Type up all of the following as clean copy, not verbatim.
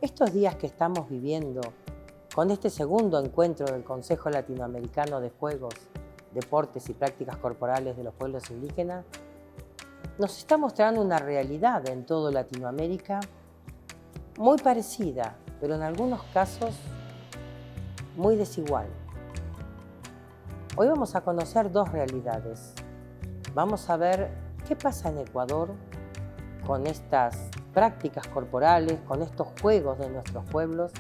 Estos días que estamos viviendo, con este segundo encuentro del Consejo Latinoamericano de Juegos, Deportes y Prácticas Corporales de los Pueblos Indígenas, nos está mostrando una realidad en toda Latinoamérica muy parecida, pero en algunos casos muy desigual. Hoy vamos a conocer dos realidades. Vamos a ver qué pasa en Ecuador con estas prácticas corporales, con estos juegos de nuestros pueblos,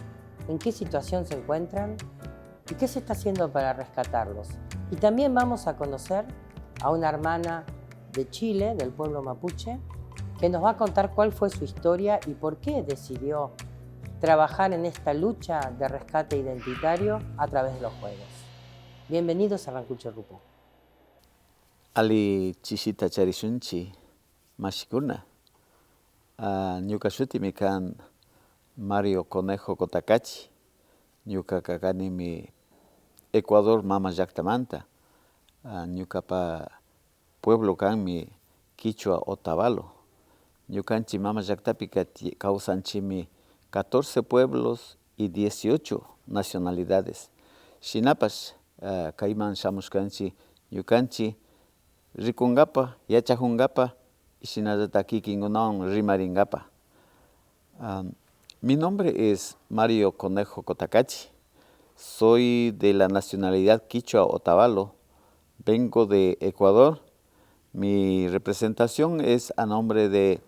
en qué situación se encuentran y qué se está haciendo para rescatarlos. Y también vamos a conocer a una hermana de Chile, del pueblo mapuche, que nos va a contar cuál fue su historia y por qué decidió trabajar en esta lucha de rescate identitario a través de los juegos. Bienvenidos a Rancucho Rupo. Ali chishita charishunchi mashikuna. Ñuka shutimi kan Mario Conejo Cotacachi. Ñuka kakanimi Ecuador mama llaktamanta. Ñukapa pueblo kanmi Quichua Otavalo. Ñukanchi mama llaktapi kawsanchimi 14 pueblos y 18 nacionalidades. Shinapash kayman shamushkanchi ñukanchi rikungapa, yachajungapa, y shinallata kikinkunawan rimaringapa. Mi nombre es Mario Conejo Cotacachi. Soy de la nacionalidad Quichua Otavalo. Vengo de Ecuador. Mi representación es a nombre de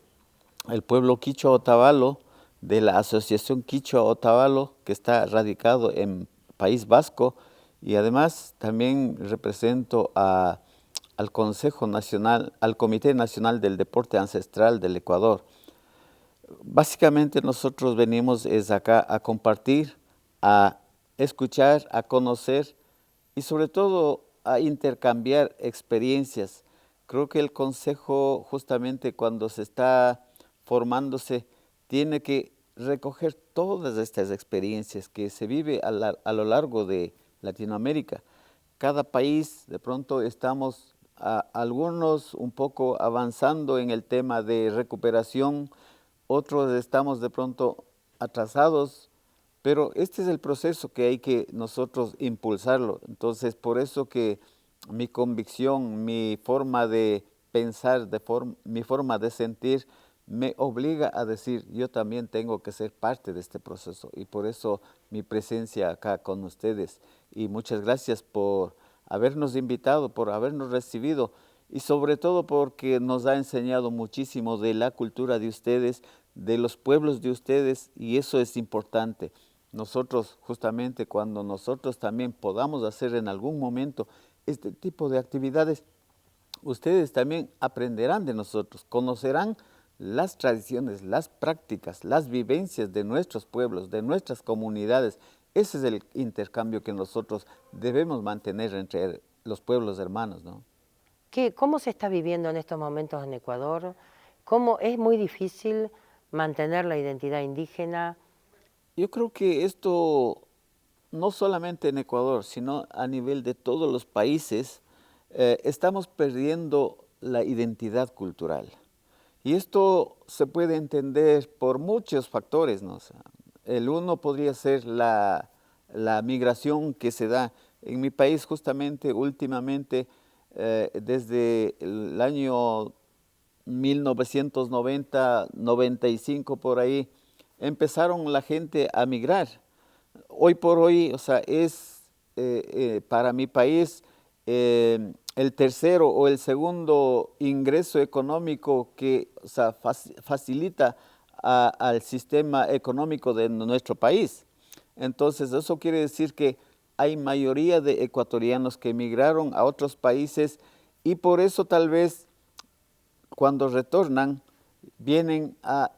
el pueblo Quichua Otavalo, de la Asociación Quichua Otavalo, que está radicado en País Vasco, y además también represento al Consejo Nacional, al Comité Nacional del Deporte Ancestral del Ecuador. Básicamente nosotros venimos es acá a compartir, a escuchar, a conocer y sobre todo a intercambiar experiencias. Creo que el Consejo justamente cuando se está formándose tiene que recoger todas estas experiencias que se vive a lo largo de Latinoamérica. Cada país de pronto estamos algunos un poco avanzando en el tema de recuperación, otros estamos de pronto atrasados, pero este es el proceso que hay que nosotros impulsarlo. Entonces, por eso que mi convicción, mi forma de pensar, mi forma de sentir, me obliga a decir, yo también tengo que ser parte de este proceso. Y por eso mi presencia acá con ustedes. Y muchas gracias por habernos invitado, por habernos recibido y sobre todo porque nos ha enseñado muchísimo de la cultura de ustedes, de los pueblos de ustedes, y eso es importante. Nosotros, justamente cuando nosotros también podamos hacer en algún momento este tipo de actividades, ustedes también aprenderán de nosotros, conocerán las tradiciones, las prácticas, las vivencias de nuestros pueblos, de nuestras comunidades. Ese es el intercambio que nosotros debemos mantener entre los pueblos hermanos, ¿no? ¿Cómo se está viviendo en estos momentos en Ecuador? ¿Cómo es muy difícil mantener la identidad indígena? Yo creo que esto no solamente en Ecuador, sino a nivel de todos los países, estamos perdiendo la identidad cultural. Y esto se puede entender por muchos factores, ¿no? O sea, el uno podría ser la migración que se da. En mi país justamente últimamente, desde el año 1990, 95 por ahí, empezaron la gente a migrar. Hoy por hoy, o sea, es para mi país el tercero o el segundo ingreso económico que, o sea, facilita al sistema económico de nuestro país. Entonces, eso quiere decir que hay mayoría de ecuatorianos que emigraron a otros países y por eso tal vez cuando retornan vienen a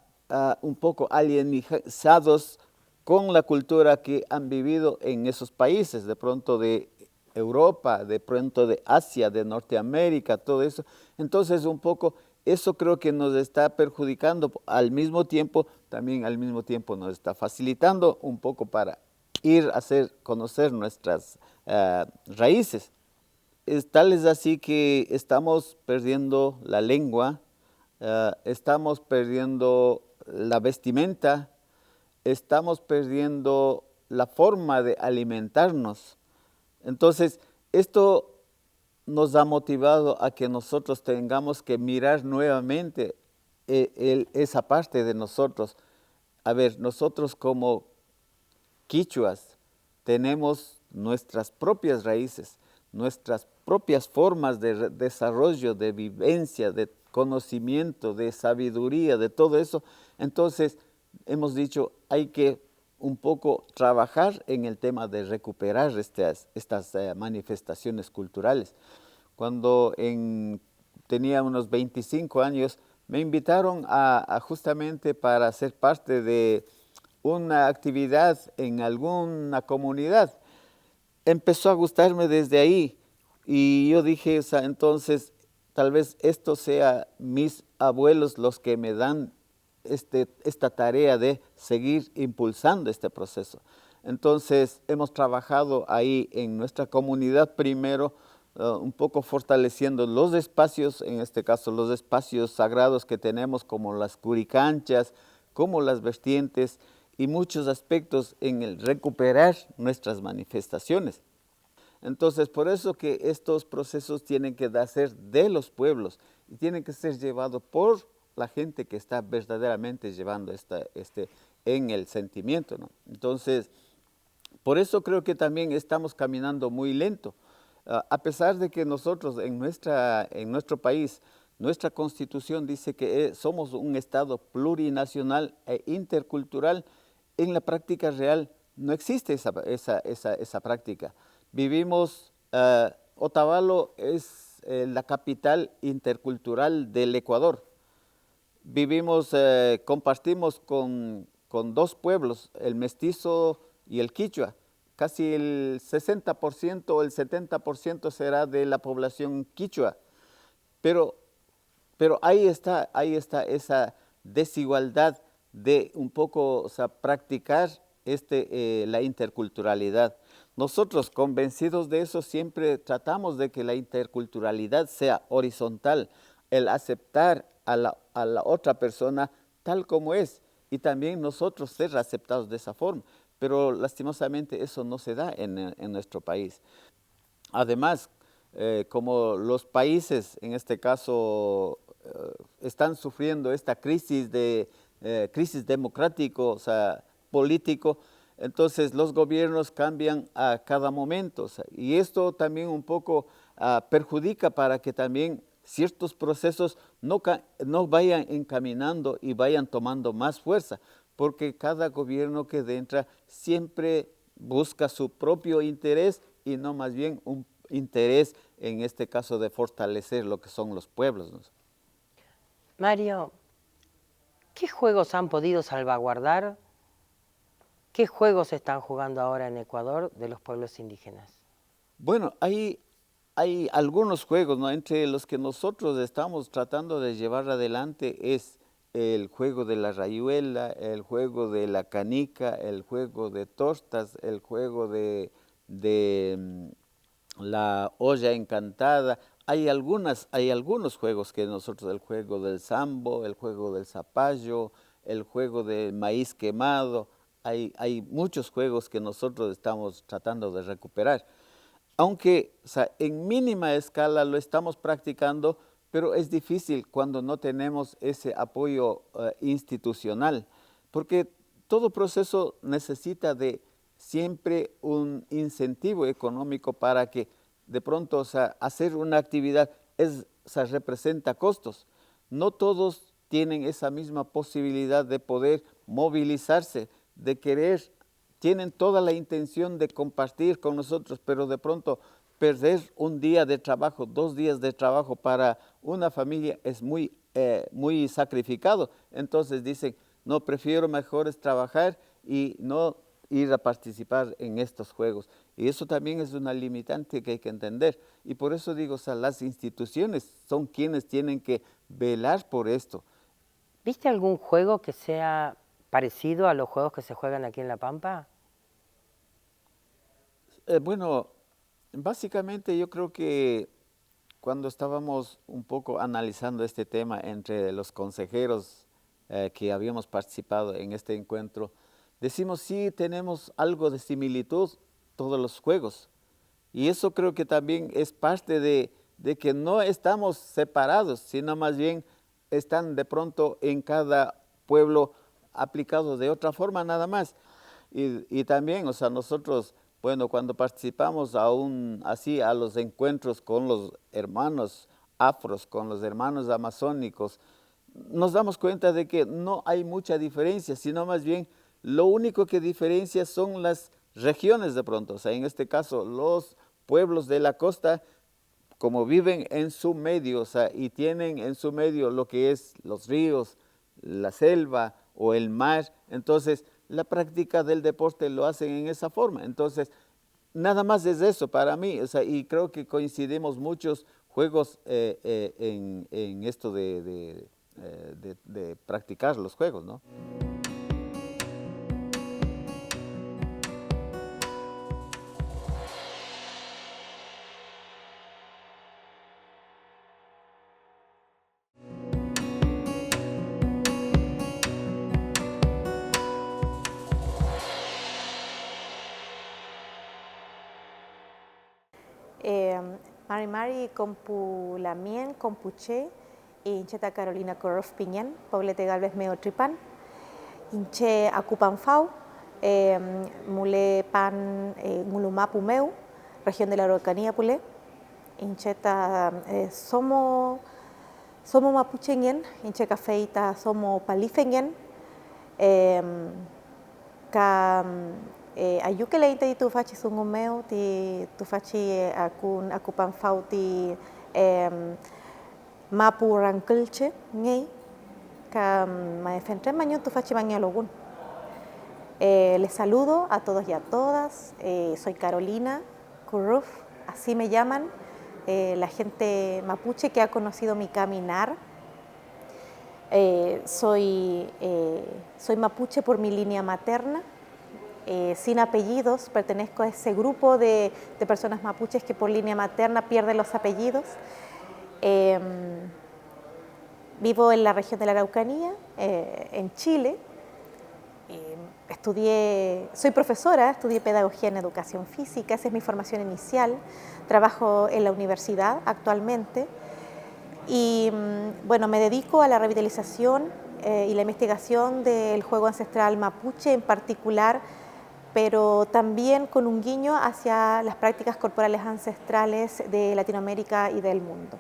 un poco alienizados con la cultura que han vivido en esos países, de pronto de Europa, de pronto de Asia, de Norteamérica, todo eso. Entonces un poco eso creo que nos está perjudicando al mismo tiempo, también al mismo tiempo nos está facilitando un poco para ir a hacer conocer nuestras raíces. Tal es así que estamos perdiendo la lengua, estamos perdiendo la vestimenta, estamos perdiendo la forma de alimentarnos. Entonces, esto nos ha motivado a que nosotros tengamos que mirar nuevamente esa parte de nosotros. A ver, nosotros como quichuas tenemos nuestras propias raíces, nuestras propias formas de desarrollo, de vivencia, de conocimiento, de sabiduría, de todo eso. Entonces, hemos dicho, hay que un poco trabajar en el tema de recuperar estas manifestaciones culturales. Cuando tenía unos 25 años, me invitaron justamente para ser parte de una actividad en alguna comunidad. Empezó a gustarme desde ahí y yo dije, entonces, tal vez esto sea mis abuelos los que me dan esta tarea de seguir impulsando este proceso. Entonces, hemos trabajado ahí en nuestra comunidad primero, un poco fortaleciendo los espacios, en este caso los espacios sagrados que tenemos, como las curicanchas, como las vertientes, y muchos aspectos en el recuperar nuestras manifestaciones. Entonces, por eso que estos procesos tienen que ser de los pueblos y tienen que ser llevados por la gente que está verdaderamente llevando en el sentimiento, ¿no? Entonces, por eso creo que también estamos caminando muy lento. A pesar de que nosotros en nuestro país, nuestra constitución dice que somos un Estado plurinacional e intercultural, en la práctica real no existe esa práctica. Vivimos, Otavalo es la capital intercultural del Ecuador. Compartimos con dos pueblos, el mestizo y el quichua. Casi el 60% o el 70% será de la población quichua. Pero ahí está esa desigualdad de un poco, practicar la interculturalidad. Nosotros, convencidos de eso, siempre tratamos de que la interculturalidad sea horizontal, el aceptar a la otra persona tal como es, y también nosotros ser aceptados de esa forma. Pero lastimosamente eso no se da en nuestro país. Además, como los países, en este caso, están sufriendo esta crisis crisis democrático, político, entonces los gobiernos cambian a cada momento, y esto también un poco perjudica para que también ciertos procesos no vayan encaminando y vayan tomando más fuerza, porque cada gobierno que entra siempre busca su propio interés y no más bien un interés, en este caso, de fortalecer lo que son los pueblos, ¿no? Mario, ¿qué juegos han podido salvaguardar? ¿Qué juegos se están jugando ahora en Ecuador de los pueblos indígenas? Bueno, hay algunos juegos, ¿no? Entre los que nosotros estamos tratando de llevar adelante es el juego de la rayuela, el juego de la canica, el juego de tostas, el juego de la olla encantada. Hay algunos juegos que nosotros, el juego del sambo, el juego del zapallo, el juego del maíz quemado, hay muchos juegos que nosotros estamos tratando de recuperar. Aunque en mínima escala lo estamos practicando, pero es difícil cuando no tenemos ese apoyo institucional, porque todo proceso necesita de siempre un incentivo económico para que de pronto hacer una actividad representa costos. No todos tienen esa misma posibilidad de poder movilizarse, de querer, tienen toda la intención de compartir con nosotros, pero de pronto perder un día de trabajo, 2 días de trabajo para una familia es muy sacrificado. Entonces dicen, no, prefiero mejor es trabajar y no ir a participar en estos juegos. Y eso también es una limitante que hay que entender. Y por eso digo, las instituciones son quienes tienen que velar por esto. ¿Viste algún juego que sea parecido a los juegos que se juegan aquí en La Pampa? Bueno, básicamente yo creo que cuando estábamos un poco analizando este tema entre los consejeros que habíamos participado en este encuentro, decimos sí tenemos algo de similitud todos los juegos. Y eso creo que también es parte de que no estamos separados, sino más bien están de pronto en cada pueblo aplicados de otra forma nada más. Y también, o sea, nosotros, bueno, cuando participamos aún así a los encuentros con los hermanos afros, con los hermanos amazónicos, nos damos cuenta de que no hay mucha diferencia, sino más bien lo único que diferencia son las regiones de pronto. O sea, en este caso, los pueblos de la costa, como viven en su medio, o sea, y tienen en su medio lo que es los ríos, la selva o el mar, entonces la práctica del deporte lo hacen en esa forma. Entonces, nada más es eso para mí, o sea, y creo que coincidimos muchos juegos en esto de practicar los juegos, ¿no? Mari compu lamien, compuche, incheta Carolina Korof Piñán, Poblete Galvez Meo Tripan, inche Acupan Fau, mule pan Ngulumapu Meu, región de la Araucanía Pule, incheta somo mapucheñen, inche cafeita somo palifeñen, ka ayukele ite tu faci sungumeu ti tu faci akupan fauti mapu rankelche ngei ka maefentre maño tu faci mañalogun. Les saludo a todos y a todas. Soy Carolina Kuruf, así me llaman la gente mapuche que ha conocido mi caminar. Soy mapuche por mi línea materna, sin apellidos, pertenezco a ese grupo de personas mapuches que por línea materna pierden los apellidos. Vivo en la región de la Araucanía, en Chile. Soy profesora, estudié pedagogía en educación física, esa es mi formación inicial. Trabajo en la universidad actualmente. Y bueno, me dedico a la revitalización y la investigación del juego ancestral mapuche en particular, pero también con un guiño hacia las prácticas corporales ancestrales de Latinoamérica y del mundo.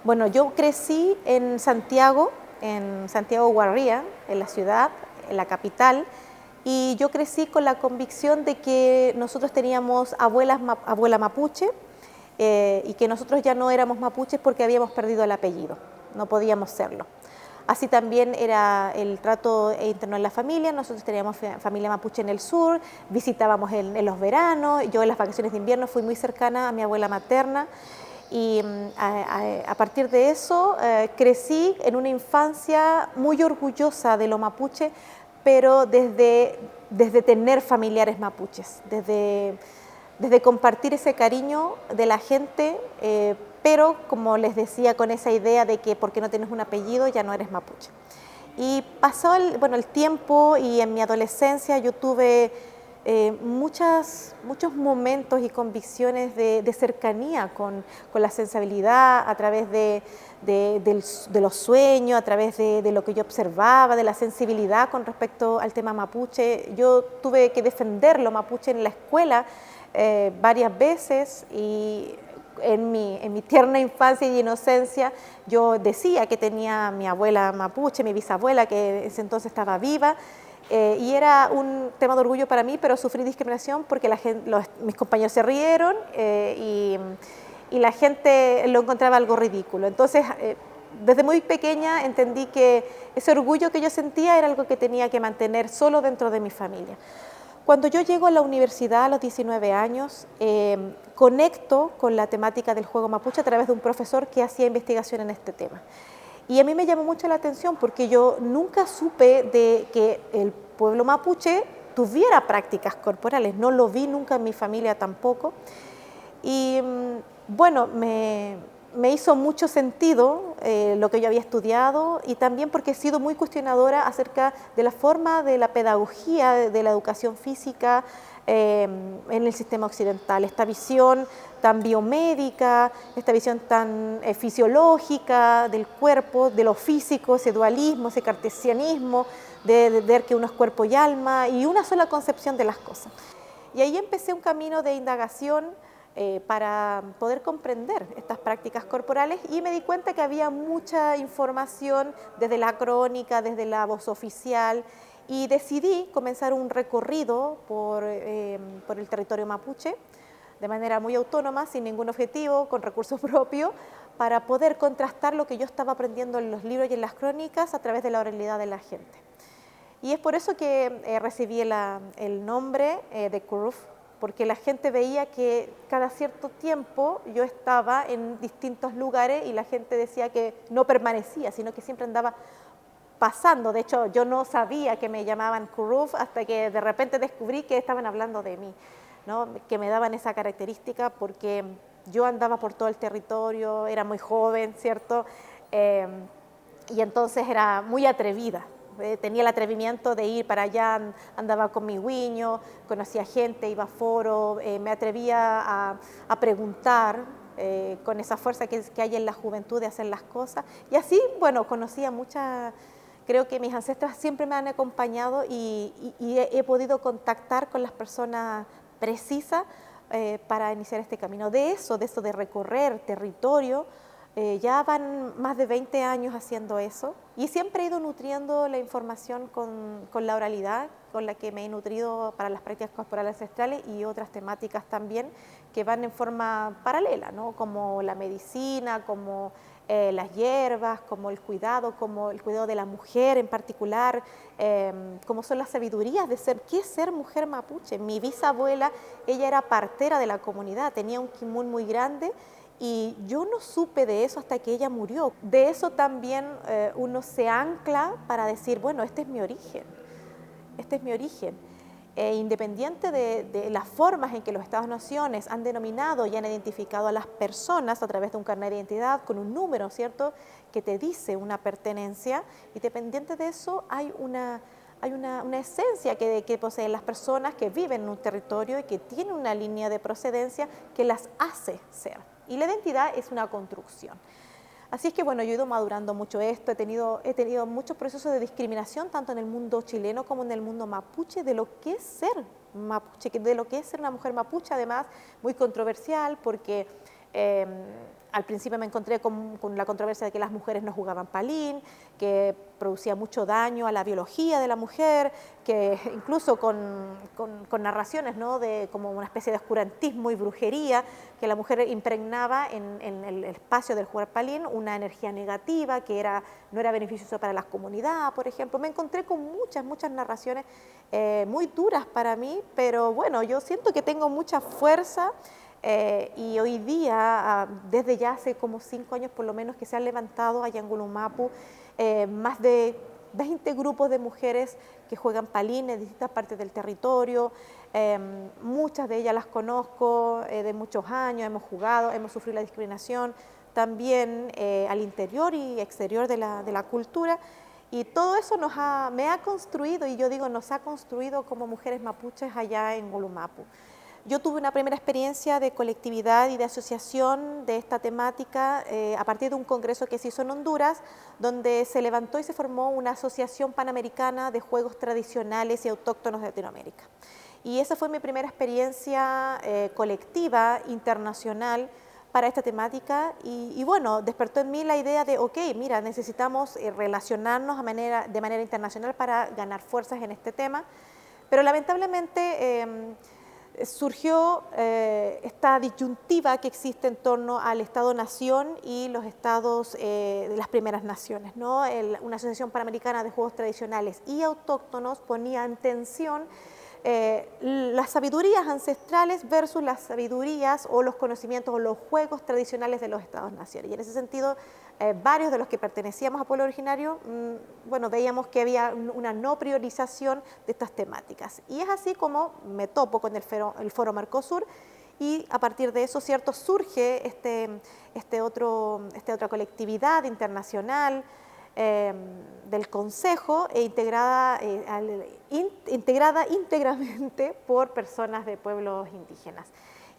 Bueno, yo crecí en Santiago Guarría, en la ciudad, en la capital, y yo crecí con la convicción de que nosotros teníamos abuela mapuche, y que nosotros ya no éramos mapuches porque habíamos perdido el apellido, no podíamos serlo. Así también era el trato interno en la familia. Nosotros teníamos familia mapuche en el sur, visitábamos en los veranos. Yo en las vacaciones de invierno fui muy cercana a mi abuela materna y a partir de eso crecí en una infancia muy orgullosa de lo mapuche, pero desde tener familiares mapuches, desde compartir ese cariño de la gente, pero como les decía, con esa idea de que porque no tienes un apellido ya no eres mapuche. Y pasó el tiempo y en mi adolescencia yo tuve muchos momentos y convicciones de cercanía con la sensibilidad a través de los sueños, a través de lo que yo observaba, de la sensibilidad con respecto al tema mapuche. Yo tuve que defender lo mapuche en la escuela varias veces y en mi tierna infancia y inocencia yo decía que tenía mi abuela mapuche, mi bisabuela que en ese entonces estaba viva, y era un tema de orgullo para mí, pero sufrí discriminación porque mis compañeros se rieron y la gente lo encontraba algo ridículo. Entonces, desde muy pequeña entendí que ese orgullo que yo sentía era algo que tenía que mantener solo dentro de mi familia. Cuando yo llego a la universidad a los 19 años, conecto con la temática del juego mapuche a través de un profesor que hacía investigación en este tema. Y a mí me llamó mucho la atención porque yo nunca supe de que el pueblo mapuche tuviera prácticas corporales, no lo vi nunca en mi familia tampoco. Y bueno, me me hizo mucho sentido lo que yo había estudiado y también porque he sido muy cuestionadora acerca de la forma de la pedagogía de la educación física en el sistema occidental. Esta visión tan biomédica, esta visión tan fisiológica del cuerpo, de lo físico, ese dualismo, ese cartesianismo, de ver que uno es cuerpo y alma y una sola concepción de las cosas. Y ahí empecé un camino de indagación para poder comprender estas prácticas corporales y me di cuenta que había mucha información desde la crónica, desde la voz oficial y decidí comenzar un recorrido por el territorio mapuche de manera muy autónoma, sin ningún objetivo, con recursos propios, para poder contrastar lo que yo estaba aprendiendo en los libros y en las crónicas a través de la oralidad de la gente. Y es por eso que recibí el nombre de Kuruf, porque la gente veía que cada cierto tiempo yo estaba en distintos lugares y la gente decía que no permanecía, sino que siempre andaba pasando. De hecho, yo no sabía que me llamaban Kuruf hasta que de repente descubrí que estaban hablando de mí, ¿no? Que me daban esa característica porque yo andaba por todo el territorio, era muy joven, ¿cierto? Y entonces era muy atrevida. Tenía el atrevimiento de ir para allá, andaba con mi guiño, conocía gente, iba a foros, me atrevía a preguntar con esa fuerza que hay en la juventud de hacer las cosas. Y así, bueno, conocía muchas, creo que mis ancestras siempre me han acompañado y he podido contactar con las personas precisas para iniciar este camino. De eso de recorrer territorio, ya van más de 20 años haciendo eso y siempre he ido nutriendo la información con la oralidad, con la que me he nutrido para las prácticas corporales ancestrales y otras temáticas también que van en forma paralela, ¿no? Como la medicina, como las hierbas, como el cuidado de la mujer en particular, como son las sabidurías de ser, ¿qué es ser mujer mapuche? Mi bisabuela, ella era partera de la comunidad, tenía un quimun muy grande. Y yo no supe de eso hasta que ella murió. De eso también uno se ancla para decir, bueno, este es mi origen, este es mi origen. Independiente de las formas en que los Estados-naciones han denominado y han identificado a las personas a través de un carnet de identidad con un número, ¿cierto?, que te dice una pertenencia, independiente de eso hay una esencia que poseen las personas que viven en un territorio y que tienen una línea de procedencia que las hace ser. Y la identidad es una construcción. Así es que bueno, yo he ido madurando mucho esto, he tenido muchos procesos de discriminación, tanto en el mundo chileno como en el mundo mapuche, de lo que es ser mapuche, de lo que es ser una mujer mapuche, además muy controversial, porque al principio me encontré con la controversia de que las mujeres no jugaban palín, que producía mucho daño a la biología de la mujer, que incluso con narraciones, ¿no?, de como una especie de oscurantismo y brujería, que la mujer impregnaba en el espacio del jugar palín una energía negativa, que no era beneficioso para la comunidad, por ejemplo. Me encontré con muchas narraciones muy duras para mí, pero bueno, yo siento que tengo mucha fuerza. Y hoy día, desde ya hace como 5 años por lo menos que se han levantado allá en Gulumapu, más de 20 grupos de mujeres que juegan palín en distintas partes del territorio. Muchas de ellas las conozco de muchos años, hemos jugado, hemos sufrido la discriminación también al interior y exterior de la cultura. Y todo eso me ha construido, y yo digo, nos ha construido como mujeres mapuches allá en Gulumapu. Yo tuve una primera experiencia de colectividad y de asociación de esta temática a partir de un congreso que se hizo en Honduras, donde se levantó y se formó una asociación panamericana de juegos tradicionales y autóctonos de Latinoamérica. Y esa fue mi primera experiencia colectiva, internacional, para esta temática y bueno, despertó en mí la idea de, ok, mira, necesitamos relacionarnos de manera internacional para ganar fuerzas en este tema, pero lamentablemente surgió esta disyuntiva que existe en torno al Estado-Nación y los estados de las primeras naciones, ¿no? Una asociación panamericana de juegos tradicionales y autóctonos ponía en tensión las sabidurías ancestrales versus las sabidurías o los conocimientos o los juegos tradicionales de los Estados-naciones. Y en ese sentido, varios de los que pertenecíamos a pueblo originario, bueno, veíamos que había una no priorización de estas temáticas. Y es así como me topo con el Foro Mercosur y a partir de eso, ¿cierto?, surge otra colectividad internacional del Consejo integrada íntegramente por personas de pueblos indígenas.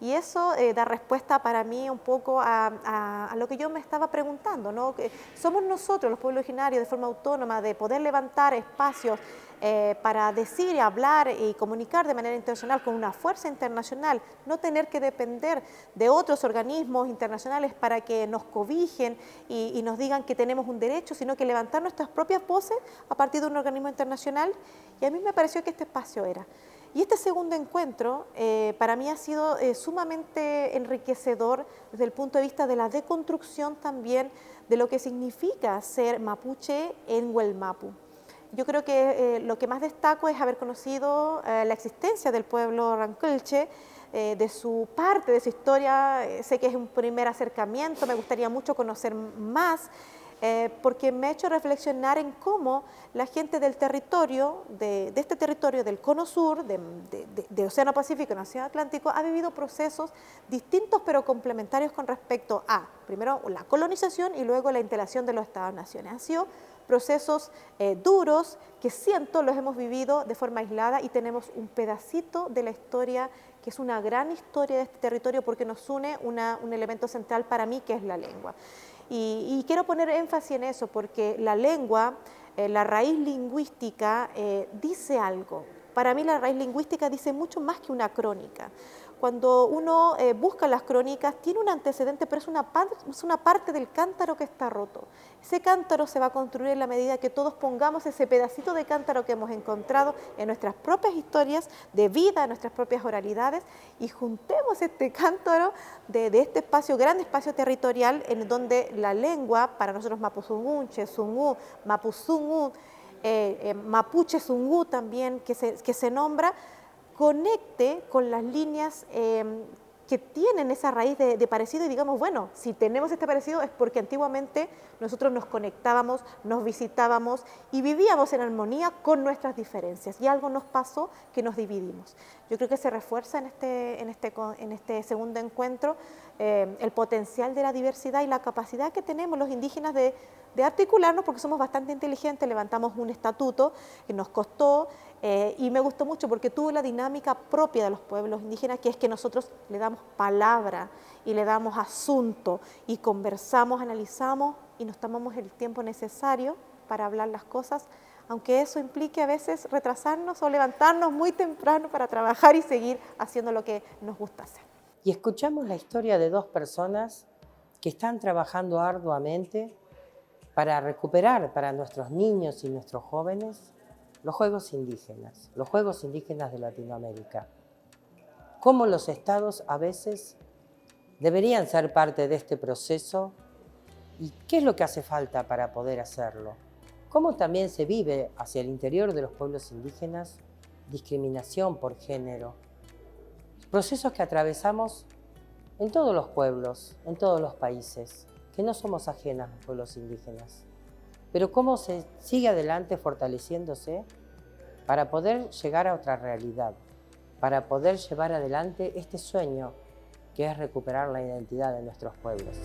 Y eso da respuesta para mí un poco a lo que yo me estaba preguntando, ¿no? Que somos nosotros, los pueblos originarios, de forma autónoma, de poder levantar espacios para decir y hablar y comunicar de manera internacional con una fuerza internacional, no tener que depender de otros organismos internacionales para que nos cobijen y nos digan que tenemos un derecho, sino que levantar nuestras propias voces a partir de un organismo internacional. Y a mí me pareció que este espacio era. Y este segundo encuentro para mí ha sido sumamente enriquecedor desde el punto de vista de la deconstrucción también de lo que significa ser mapuche en Huelmapu. Yo creo que lo que más destaco es haber conocido la existencia del pueblo Rankelche, de su parte, de su historia. Sé que es un primer acercamiento, me gustaría mucho conocer más, porque me ha hecho reflexionar en cómo la gente del territorio, de este territorio del Cono Sur, de Océano Pacífico y Océano Atlántico, ha vivido procesos distintos pero complementarios con respecto a, primero, la colonización y luego la integración de los Estados-naciones. Han sido procesos duros que siento los hemos vivido de forma aislada y tenemos un pedacito de la historia que es una gran historia de este territorio porque nos une un elemento central para mí que es la lengua. Y quiero poner énfasis en eso porque la lengua, la raíz lingüística dice algo. Para mí la raíz lingüística dice mucho más que una crónica. Cuando uno busca las crónicas, tiene un antecedente, pero es una parte del cántaro que está roto. Ese cántaro se va a construir en la medida que todos pongamos ese pedacito de cántaro que hemos encontrado en nuestras propias historias de vida, en nuestras propias oralidades, y juntemos este cántaro de este espacio, gran espacio territorial, en donde la lengua, para nosotros Mapuzungún, Chezungún, Mapuzungún, Mapuche Zungú también, que se nombra, conecte con las líneas que tienen esa raíz de parecido y digamos, bueno, si tenemos este parecido es porque antiguamente nosotros nos conectábamos, nos visitábamos y vivíamos en armonía con nuestras diferencias y algo nos pasó que nos dividimos. Yo creo que se refuerza en este segundo encuentro el potencial de la diversidad y la capacidad que tenemos los indígenas de articularnos porque somos bastante inteligentes, levantamos un estatuto que nos costó y me gustó mucho porque tuvo la dinámica propia de los pueblos indígenas, que es que nosotros le damos palabra y le damos asunto y conversamos, analizamos y nos tomamos el tiempo necesario para hablar las cosas, aunque eso implique a veces retrasarnos o levantarnos muy temprano para trabajar y seguir haciendo lo que nos gusta hacer. Y escuchamos la historia de dos personas que están trabajando arduamente para recuperar para nuestros niños y nuestros jóvenes los juegos indígenas de Latinoamérica. Cómo los estados a veces deberían ser parte de este proceso y qué es lo que hace falta para poder hacerlo. Cómo también se vive hacia el interior de los pueblos indígenas discriminación por género. Procesos que atravesamos en todos los pueblos, en todos los países, que no somos ajenas a los pueblos indígenas. Pero cómo se sigue adelante fortaleciéndose para poder llegar a otra realidad, para poder llevar adelante este sueño que es recuperar la identidad de nuestros pueblos.